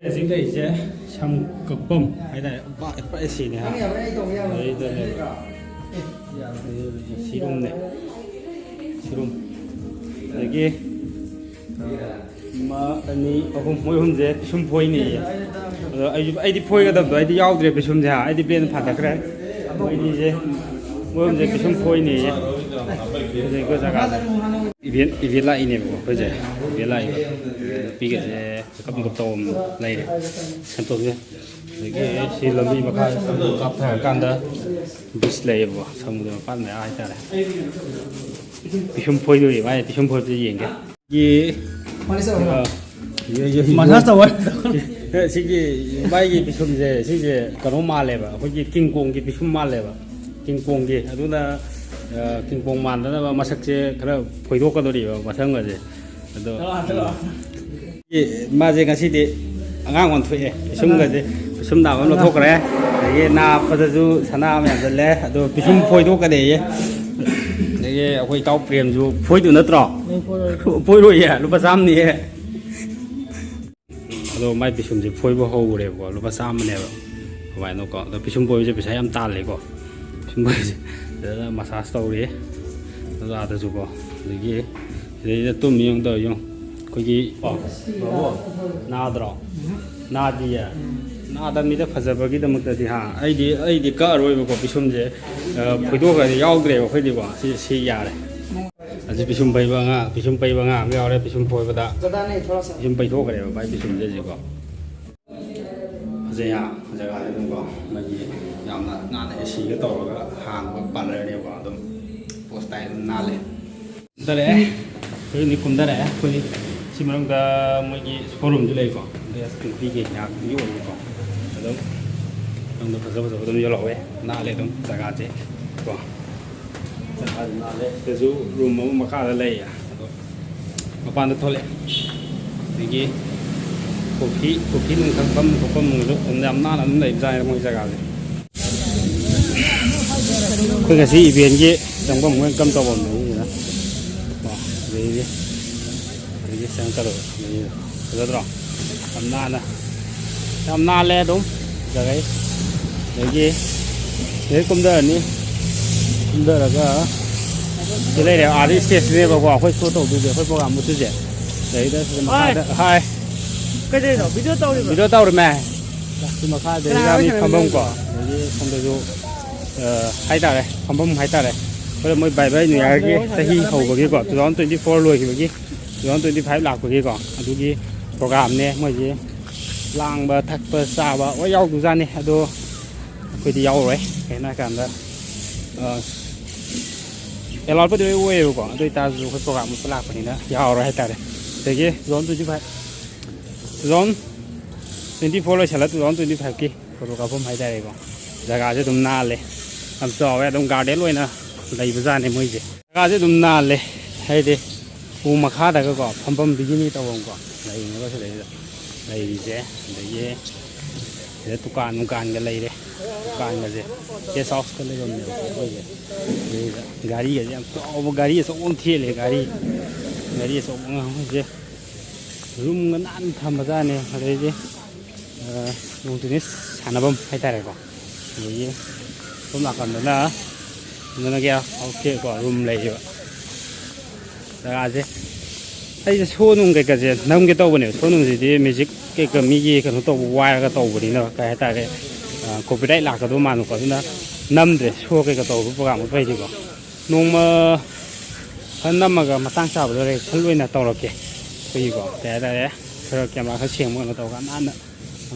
Chính đây sẽ xong cực bông hay là phải xì này ha đấy đây này xì rung này xì rung đấy kia mà anh ấy không mỗi hôm giờ sum phơi này rồi ai đi phơi cái đó ai đi ao để sum ra ai đi bên phạt cái đấy mỗi đi giờ mỗi hôm giờ sum phơi này rồi cái gì event lại này bây giờ event lại bây giờ cấp một tôm này xem tôi nhé cái xí làm gì mà khai cấp thẻ can đó bút lấy vào xong rồi phát mẹ ai ta này bị xung phơi rồi vậy bị xung phơi cái gì cái mà sao rồi cái bay cái bị xung gì cái nó mal lấy vào cái kinh công cái bị xung mal lấy vào kinh công cái đó là kinh công man đó là mà sắc chế cái đó phơi thuốc cái đó đi vào mà sang cái gì đó mà giờ cái gì thì ngang còn thuê sum cái gì sum nào nó thuốc rồi cái na bây giờ sana mình giờ lấy đó sum phơi thuốc cái đấy cái quay tàu prem ju phơi được nữa trọ phơi rồi à lúc sáng này đó mai sum gì phơi bao hậu rồi quá lúc sáng này vậy nó có đó sum phơiจะไปใช้น้ำตาลเลยก็sum phơi đó là massage tàu đấy nó ra được rồi cái cái tôm miếng đó dùng cái gì na đó na đi à na đó mình đã phát ra cái đó một cái gì ha ai đi cả rồi mà có bị sum gì phơi thuốc cái yao cái này phơi đi qua xí già đấy aja bị sum phơi bang à bị sum phơi bang à mấy người bị sum phơi bớt à sum phơi thuốc cái này phải bị sum gì có giờ à giờ cái này có mà gì làm là na này xí cái tàu cái hàng cái bàn này đều có đúng post tay na lên đó đấy cái này cũng đó đấy cái chỉ mà cái mấy cái forum chỗ này có đây là cái cái nhà nhiều người có đúng đúng được rồi rồi đúng nhiều lỗi na lên đúng tất cả chứ có tất cả na lên cái chỗ room mà khá là lầy à mà ban được thôi cái coffee nung thằng bấm lúc làm na làm lấy ra mọi cái cái gì biển gì trong bấm nguyên cầm tàu bấm này đó vậy cái sang cái rồi rồi làm na le đúng rồi cái gì đấy cũng đỡ ní cũng đỡ là cái này là artist này bảo quả phải số tàu được phải program một chút gì đấy đó hai cái gì đó video tàu rồi mà thì mà khai đấy ra đi phòng bông quả đấy không được vô hay ta đấy phòng bông hay ta đấy bây giờ mới bài bài này cái tahi hậu của cái quả từ đó 24 rồi cái từ đó 25 lạc của cái quả từ cái program này mới gì lang bờ thạch bờ xa bờ ở đâu cũng ra này đồ cái đi đâu rồi cái này cảm đó cái lót với đôi uế của đôi ta dùng cái program một lạc của này nữa giàu rồi hay ta đấy thế cái zone 25 zone 24 rồi sẽ là từ đó 25 kia còn có phong hay đây còn giờ cái tụm naเลยlàm sao vậy tụm garden luôn nè lấy bây giờ này mới gì cái tụm naเลยhay đi u mà khá là cái có phong bị như tao không có lấy nó có thể lấy gì lấy để tụ can cái lấy đấy can cái gì cái sauce cái lấy còn nhiều cái gari cái gì gari số ôn thiệtเลยgari số ôn gì room ngân ăn tham gia này đấy gì dùng từ nít sản phẩm hay tay này có vậy cũng là còn nữa là nó kia ok có room lấy rồi là gì đây số nung cái gì nung cái tàu này số nung gì thì mình chỉ cái mi cái nó tàu wire cái tàu này nó cái tay cái copyright là cái đồ mà nó có nó năm để số cái tàu của program một vài gì có nung mà hơn năm mà tăng sao rồi thân luôn là tàu là kì cái gì có cái đấy rồi cameraเขาเฉียงมันtàuกันอัน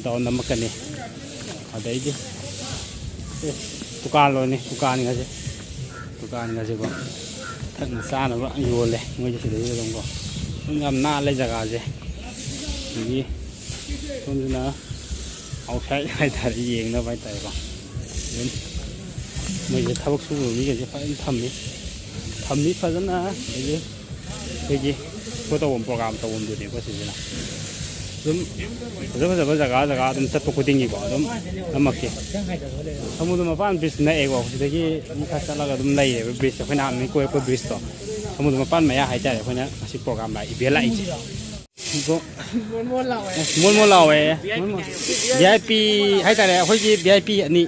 tàu nằm cái này ở đấy chứ tukan rồi này tukan cái gì con thằng xa nó vẫn nhiều này người chỉ đấy không có ngầm na lấy ra cái gì gì con nó áo sai hay thay gì nó phải thay con mìnhจะทำสู้หรือจะphảiทำนี้phải rất là cái gì cái tàuโปรแกรมtàuดูเนี่ยก็สินะ좀 그래서 자가 좀 잡고 땡기고 좀 남았게 아무도 뭐 반 비슷네 이거 되게 이카 살아가 좀 나이 비슷 그냥 안 믿고 있고 비슷 아무도 뭐 반매야 할 때 그냥 다시 프로그램 라 이별 라이지 ꯃꯣꯟ ꯃꯣꯟ ꯂꯥꯎꯋꯦ VIP ꯍꯥꯏꯇꯥꯔꯦ ꯑꯩꯈꯣꯏꯒꯤ VIP ꯑꯅꯤ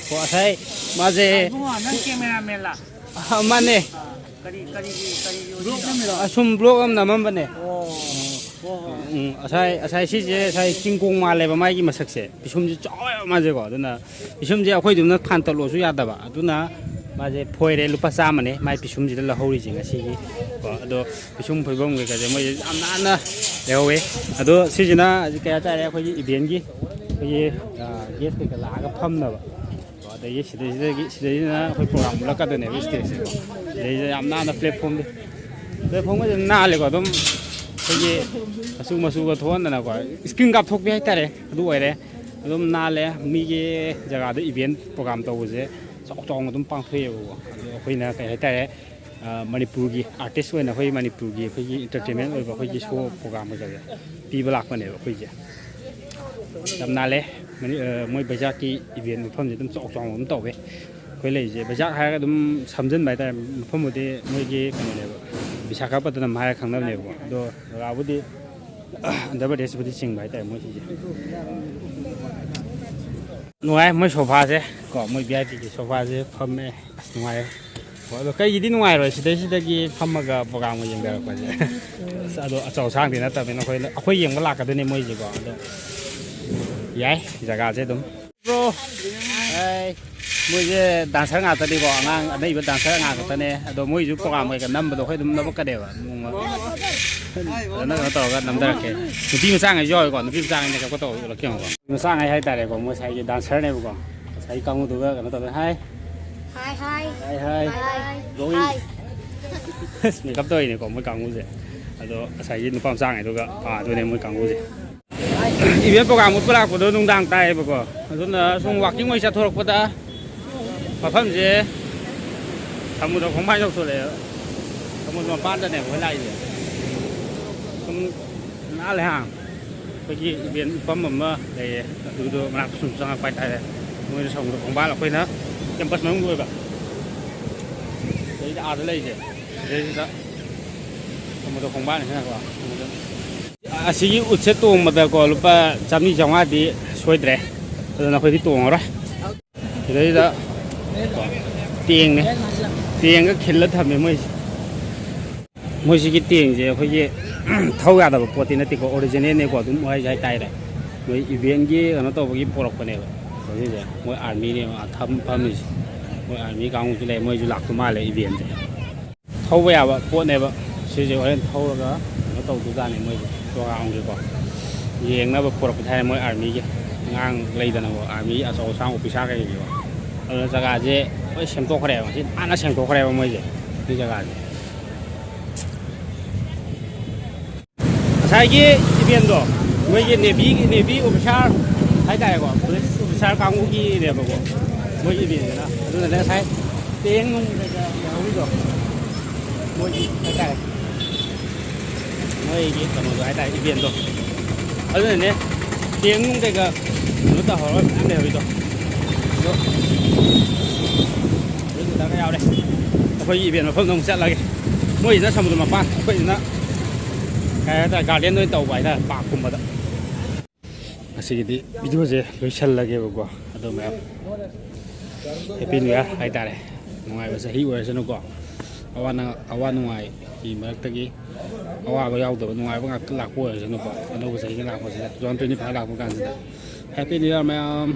ꯀꯣ ꯉꯁꯥꯏ ꯃꯥꯁꯦ ꯃꯥꯅꯦ ꯑꯁꯨꯝ ꯕ꯭ꯂꯣꯛ ꯑꯃ ꯅꯝꯃꯝꯕꯅꯦ ꯑꯁꯥꯏ ꯁꯤꯁꯦ ꯑꯁꯥꯏ ꯆꯤꯡꯀꯣꯡ ꯃꯥꯜꯂꯦꯕ ꯃꯥꯒꯤ ꯃꯁꯛꯁꯦ ꯄꯤꯁꯨꯝꯁꯦ ꯆꯥꯎꯋꯦꯕ ꯃꯥꯁꯦꯀꯣ ꯑꯗꯨꯅ ꯄꯤꯁꯨꯝꯁꯦ ꯑꯩꯈꯣꯏꯗꯨꯅ ꯐꯥꯟꯇꯠꯂꯣꯁꯨ ꯌꯥꯗꯕ ꯑꯗꯨꯅ ꯃꯥꯁꯦ ꯐꯣꯏꯔꯦ ꯂꯨꯄꯥ 100ꯅꯦ ꯃꯥꯏ ꯄꯤꯁꯨꯝꯁꯤꯗ ꯂꯧꯍꯧꯔꯤꯁꯦ ꯉꯁꯤꯒꯤ ꯀꯣ ꯑꯗꯣ ꯄꯤꯁꯨꯝ ꯐꯣꯏꯐꯝ ꯀꯩꯀꯥꯁꯦ ꯃꯣꯏꯁꯦ ꯌꯥꯝ ꯅꯥꯟꯅ ꯂꯩꯍꯧꯋꯦ ꯑꯗꯣ ꯁꯤꯁꯤꯅ ꯀꯩ ꯍꯥꯏꯇꯥꯔꯦ ꯑꯩꯈꯣꯏꯒꯤ ꯏꯚꯦꯟꯒꯤ ꯑꯩꯈꯣꯏꯒꯤ ꯒꯦꯁ ꯀꯩꯀꯥ ꯂꯥꯛꯑꯒ ꯐꯝꯅꯕ ꯑꯗꯒꯤ ꯁꯤꯗꯩꯁꯤꯅ ꯑꯩꯈꯣꯏ ꯄ꯭ꯔꯣꯒ꯭ꯔꯥꯝ ꯎꯠꯂꯛꯀꯗꯣꯏꯅꯦꯕ ꯏꯁꯇꯦꯖꯁꯦꯀꯣ ꯁꯤꯗꯩꯁꯤꯗ ꯌꯥꯝ ꯅꯥꯟꯅ ꯄ꯭ꯂꯦꯠꯐꯣꯝꯒꯁꯦ ꯅꯥꯜꯂꯦꯀꯣ ꯑꯗꯨꯝ ꯑꯩꯈꯣꯏꯒꯤ ꯃꯆꯨꯒ ꯊꯣꯛꯍꯟꯗꯅꯀꯣ ꯏꯁꯀ꯭ꯔꯤꯟ ꯀꯥꯞꯊꯣꯛꯄꯤ ꯍꯥꯏꯇꯥꯔꯦ ꯑꯗꯨ ꯑꯣꯏꯔꯦ ꯑꯗꯨꯝ ꯅꯥꯜꯂꯦ ꯃꯤꯒꯤ ꯖꯒꯥꯗ ꯏꯚꯦꯟ ꯄ꯭ꯔꯣꯒ꯭ꯔꯥꯝ ꯇꯧꯕꯁꯦ ꯆꯥꯎꯅ ꯑꯗꯨꯝ ꯄꯥꯡꯊꯣꯛꯑꯦꯕꯀꯣ ꯑꯗꯣ ꯑꯩꯈꯣꯏꯅ ꯀꯩ ꯍꯥꯏꯇꯥꯔꯦ ꯃꯅꯤꯄꯨꯔꯒꯤ ꯑꯥꯔꯇꯤꯁ ꯑꯣꯏꯅ ꯑꯩꯈꯣꯏ ꯃꯅꯤꯄꯨꯔꯒꯤ ꯑꯩꯈꯣꯏꯒꯤ ꯏꯟꯇꯔꯇꯦꯟꯃꯦꯟ ꯑꯣꯏꯕ ꯑꯩꯈꯣꯏꯒꯤ ꯁꯣ ꯄ꯭ꯔꯣꯒ꯭ꯔꯥꯝ ꯀꯩꯀꯥꯁꯦ ꯄꯤꯕ ꯂꯥꯛꯄꯅꯦꯕ ꯑꯩꯈꯣꯏꯁꯦ ꯌꯥꯝ ꯅꯥꯜꯂꯦ ꯃꯣꯏ ꯕꯩꯖꯥꯛꯀꯤ ꯏꯚꯦꯟ ꯃꯐꯝꯁꯦ ꯑꯗꯨꯝ ꯆꯥꯎꯅ ꯑꯗꯨꯝ ꯇꯧꯋꯦ ꯑꯩꯈꯣꯏ ꯂꯩꯔꯤꯁꯦ ꯕꯩꯖꯥꯛ ꯍꯥꯏꯔꯒ ꯑꯗꯨꯝ ꯁꯝꯖꯤꯟꯕ ꯍꯥꯏꯇꯥꯔꯦ ꯃꯐꯝꯕꯨꯗꯤ ꯃꯣꯏꯒꯤ ꯀꯩꯅꯣꯅꯦꯕ ꯕꯤꯁꯥꯈꯥꯄꯇꯅꯝ ꯍꯥꯏꯔ ꯈꯪꯅꯕꯅꯦꯕꯀꯣ ꯑꯗꯣ ꯖꯒꯥꯕꯨꯗꯤ ꯑꯟꯙ꯭ꯔ ꯄ꯭ꯔꯗꯦꯁꯕꯨꯗꯤ ꯆꯤꯡꯕ ꯍꯥꯏꯇꯥꯔꯦ ꯃꯣꯏꯁꯤꯁꯦ ꯅꯨꯡꯉꯥꯏ ꯃꯣꯏ ꯁꯣꯐꯥꯁꯦ ꯀꯣ ꯃꯣꯏ VIPꯒꯤ ꯁꯣꯐꯥꯁꯦ ꯐꯝꯃꯦ ꯑꯁ ꯅꯨꯡꯉꯥꯏꯔꯦ ꯑꯗꯣ ꯀꯩꯒꯤꯗꯤ ꯅꯨꯡꯉꯥꯏꯔꯣꯏ ꯁꯤꯗꯩꯁꯤꯗꯒꯤ ꯐꯝꯃꯒ ꯄ꯭ꯔꯣꯒ꯭ꯔꯥꯝꯒ ꯌꯦꯡꯊꯔꯛꯄꯁꯦ ꯑꯗꯣ ꯑꯆꯧ ꯑꯁꯥꯡꯗꯤ ꯅꯠꯇꯕꯅꯤꯅ ꯑꯩꯈꯣꯏ ꯌꯦꯡꯕ ꯂꯥꯛꯀꯗꯣꯏꯅꯦ ꯃꯣꯏꯁꯦꯀꯣ ꯑꯗꯣ ꯌꯥꯏ ꯖꯒꯥꯁꯦ ꯑꯗꯨꯝ ꯕ꯭ꯔꯣ ꯃꯣꯏꯁꯦ ꯗꯥꯟꯁꯔ ꯉꯥꯛꯇꯅꯤꯀꯣ ꯑꯉꯥꯡ ꯑꯅꯩꯕ ꯗꯥꯟꯁꯔ ꯉꯥꯛꯇꯅꯦ ꯑꯗꯣ ꯃꯣꯏꯁꯨ ꯄ꯭ꯔꯣꯒ꯭ꯔꯥꯝ ꯀꯩꯀꯥ ꯅꯝꯕꯗꯣ ꯑꯩꯈꯣই ꯑꯗꯨꯝ ꯅꯝꯃꯛꯀꯅꯦꯕ ꯐꯖꯅ ꯀꯩꯅꯣ ꯇꯧꯔꯒ ꯅꯝꯊꯔꯛꯀꯦ ꯅꯨꯄꯤ ꯃꯆꯥꯉꯩꯁꯨ ꯌꯥꯎꯋꯦꯀꯣ ꯅꯨꯄꯤ ꯃꯆꯥꯉꯩꯅ ꯀꯩꯅꯣ ꯇꯧꯔꯒ ꯎꯠꯂꯛꯀꯦꯕꯀꯣ ꯃꯆꯥꯉꯩ ꯍꯥꯏꯇꯥꯔꯦꯀꯣ ꯃꯣꯏ ꯉꯁꯥꯏꯒꯤ ꯗꯥꯟꯁꯔꯅꯦꯕꯀꯣ ꯉꯁꯥꯏꯒꯤ ꯀꯥꯡꯕꯨꯗꯨꯒ ꯀꯩꯅꯣ ꯇꯧꯗꯣꯏ ꯍꯥꯏ ꯃꯦꯀꯞ ꯇꯧꯔꯤꯅꯦꯀꯣ ꯃꯣꯏ ꯀꯥꯡꯕꯨꯁꯦ ꯑꯗꯣ ꯉꯁꯥꯏꯒꯤ ꯅꯨꯄꯥ ꯃꯆꯥꯉꯩꯗꯨꯒ ꯄꯥꯗꯣꯏꯅꯦ ꯃꯣꯏ ꯀꯥꯡꯕꯨꯁꯦ ꯏꯚꯦꯟ ꯄ꯭ꯔꯣꯒ꯭ꯔꯥꯝ ꯎꯠꯄ ꯂꯥꯛꯄꯗꯣ ꯅꯨꯡꯗꯥꯡ ꯇꯥꯏꯌꯦꯕꯀꯣ ꯑꯗꯨꯅ ꯁꯨꯝ ꯋꯥꯛꯀꯤꯡ ꯑꯣꯏꯅ ꯆꯠꯊꯣꯔꯛꯄꯗ ꯃꯐꯝꯁꯦ ꯁꯃꯨꯗ꯭ꯔ ꯈꯣꯡꯕꯥꯟ ꯌꯧꯊꯣꯔꯛꯑꯦꯕ ꯁꯃꯨꯗ꯭ꯔ ꯃꯄꯥꯟꯗꯅꯦꯕ ꯑꯩꯈꯣꯏ ꯂꯥꯛꯏꯁꯦ ꯁꯨꯝ ꯅꯥꯜꯂꯦ ꯑꯩꯈꯣꯏꯒꯤ ꯏꯚꯦꯟ ꯃꯐꯝ ꯑꯃ ꯂꯩꯌꯦ ꯑꯗꯨꯗꯣ ꯃꯅꯥꯛꯇ ꯁꯨꯝ ꯆꯪꯉꯛꯄ ꯍꯥꯏꯇꯥꯔꯦ ꯃꯣꯏꯅ ꯁꯃꯨꯗ꯭ꯔ ꯈꯣꯡꯕꯥꯟ ꯑꯩꯈꯣꯏꯅ ꯀꯦꯝꯄꯁ ꯃꯅꯨꯡꯗ ꯑꯣꯏꯕ ꯑꯗꯩꯗ ꯑꯥꯗ ꯂꯩꯔꯤꯁꯦ ꯁꯤꯗꯩꯁꯤꯗ ꯁꯃꯨꯗ꯭ꯔ ꯈꯣꯡꯕꯥꯟꯁꯤꯅꯀꯣ ꯑꯁꯤꯒꯤ ꯎꯠꯁꯦ ꯇꯣꯡꯕꯗꯀꯣ ꯂꯨꯄꯥ 100-200ꯗꯤ ꯁꯣꯏꯗ꯭ꯔꯦ ꯑꯗꯨꯅ ꯑꯩꯈꯣꯏꯗꯤ ꯇꯣꯡꯉꯔꯣꯏ ꯁꯤꯗꯩꯗ ꯇꯦꯡꯒ ꯈꯤꯜꯂ ꯊꯝꯃꯦ ꯃꯣꯏꯁꯤꯒꯤ ꯇꯦꯡꯁꯦ ꯑꯩꯈꯣꯏꯒꯤ ꯊꯧ ꯌꯥꯗꯕ ꯄꯣꯠꯇꯤ ꯅꯠꯇꯦꯀꯣ ꯑꯣꯔꯤꯖꯤꯅꯦꯜꯅꯦꯀꯣ ꯑꯗꯨꯝ ꯍꯥꯏꯁꯦ ꯍꯥꯏꯇꯥꯔꯦ ꯃꯣꯏ ꯏꯚꯦꯟꯒꯤ ꯀꯩꯅꯣ ꯇꯧꯕꯒꯤ ꯄꯣꯔꯛꯄꯅꯦꯕ ꯍꯧꯖꯤꯛꯁꯦ ꯃꯣꯏ ꯑꯥꯔꯃꯤꯅꯦꯕ ꯐꯝꯃꯤꯁꯦ ꯃꯣꯏ ꯑꯥꯔꯃꯤ ꯀꯥꯡꯕꯨꯁꯨ ꯂꯩ ꯃꯣꯏꯁꯨ ꯂꯥꯛꯄ ꯃꯥꯜꯂꯦ ꯏꯚꯦꯟꯁꯦ ꯊꯧꯕ ꯌꯥꯕ ꯄꯣꯠꯅꯦꯕ ꯁꯤꯁꯦ ꯍꯣꯔꯦꯟ ꯊꯧꯔꯒ ꯀꯩꯅꯣ ꯇꯧꯗꯣꯏꯖꯥꯠꯅꯤ ꯃꯣꯏꯁꯦ ꯄ꯭ꯔꯣꯒ꯭ꯔꯥꯝꯒꯤꯀꯣ ꯌꯦꯡꯅꯕ ꯄꯨꯔꯛꯄ ꯍꯥꯏꯔꯦ ꯃꯣꯏ ꯑꯥꯔꯃꯤꯒꯤ ꯑꯉꯥꯡ ꯂꯩꯗꯅꯀꯣ ꯑꯥꯔꯃꯤ ꯑꯆꯧ ꯑꯁꯥꯡ ꯑꯣꯐꯤꯁꯥꯔ ꯀꯩꯀꯩꯀꯣ ꯑꯗꯨꯅ ꯖꯒꯥꯁꯦ ꯂꯣꯏ ꯁꯦꯝꯗꯣꯛꯈ꯭ꯔꯦꯕ ꯉꯁꯤ ꯅꯥꯟꯅ ꯁꯦꯡꯗꯣꯛꯈ꯭ꯔꯦꯕ ꯃꯣꯏꯁꯦ ꯁꯤ ꯖꯒꯥꯁꯦ ꯉꯁꯥꯏꯒꯤ ꯏꯚꯦꯟꯗꯣ ꯃꯣꯏꯒꯤ ꯅꯦꯚꯤ ꯑꯣꯐꯤꯁꯥꯔ ꯍꯥꯏꯇꯥꯔꯦꯀꯣ ꯄꯨꯂꯤꯁ ꯑꯣꯐꯤꯁꯥꯔ ꯀꯥꯡꯕꯨꯒꯤꯅꯦꯕꯀꯣ ꯃꯣꯏꯒꯤ ꯏꯚꯦꯟꯁꯤꯅ ꯑꯗꯨꯅꯅꯦ ꯉꯁꯥꯏ ꯇꯦꯡ ꯅꯨꯡ ꯀꯩꯀꯥ ꯂꯩꯍꯧꯔꯤꯗꯣ ꯃꯣꯏꯒꯤ ꯍꯥꯏꯇꯥꯔꯦ ꯃꯣꯏꯒꯤ ꯀꯩꯅꯣꯗꯣ ꯍꯥꯏꯇꯥꯔꯦ ꯏꯚꯦꯟꯗꯣ ꯑꯗꯨꯅꯅꯦ ꯇꯦꯡ ꯅꯨꯡ ꯀꯩꯀꯥ ꯀꯩꯅꯣ ꯇꯧꯍꯧꯔꯒ ꯃꯌꯥꯝ ꯂꯩꯍꯧꯔꯤꯗꯣ ꯑꯗꯣ ꯑꯗꯨꯗꯒ ꯌꯥꯎꯔꯦ ꯑꯩꯈꯣꯏꯒꯤ ꯏꯚꯦꯟ ꯃꯐꯝꯗ ꯑꯃꯨꯛ ꯆꯠꯂꯒꯦ ꯃꯣꯏꯁꯤꯅ ꯁꯃꯨꯗ꯭ꯔ ꯃꯄꯥꯟ ꯑꯩꯈꯣꯏꯁꯤꯅ ꯀꯩ ꯍꯥꯏꯇꯥꯔꯦ ꯒꯥꯔꯗꯦꯟ ꯑꯣꯏꯅ ꯇꯧꯕ ꯍꯥꯏꯇꯥꯔꯦ ꯄꯥꯔꯛꯀꯨꯝꯕꯗ ꯉꯁꯤꯒꯤꯗꯤ ꯚꯤꯗꯤꯑꯣꯁꯦ ꯂꯣꯏꯁꯜꯂꯒꯦꯕꯀꯣ ꯑꯗꯣ ꯃꯌꯥꯝ ꯍꯦꯄꯤ ꯅ꯭ꯌꯨ ꯏꯌꯥꯔ ꯍꯥꯏꯇꯥꯔꯦ ꯅꯨꯡꯉꯥꯏꯕ ꯆꯍꯤ ꯑꯣꯏꯔꯁꯅꯨꯀꯣ ꯑꯋꯥ ꯅꯨꯡꯉꯥꯏꯒꯤ ꯃꯔꯛꯇꯒꯤ ꯑꯋꯥꯕ ꯌꯥꯎꯗꯕ ꯅꯨꯡꯉꯥꯏꯕ ꯉꯥꯛꯇ ꯂꯥꯛꯄ ꯑꯣꯏꯔꯁꯅꯨꯀꯣ ꯑꯅꯧꯕ ꯆꯍꯤꯒ ꯂꯥꯛꯄꯁꯤꯗ 2025 ꯂꯥꯛꯄ ꯀꯥꯟꯁꯤꯗ ꯍꯦꯄꯤ ꯅ꯭ꯌꯨ ꯏꯌꯥꯔ ꯃꯌꯥꯝ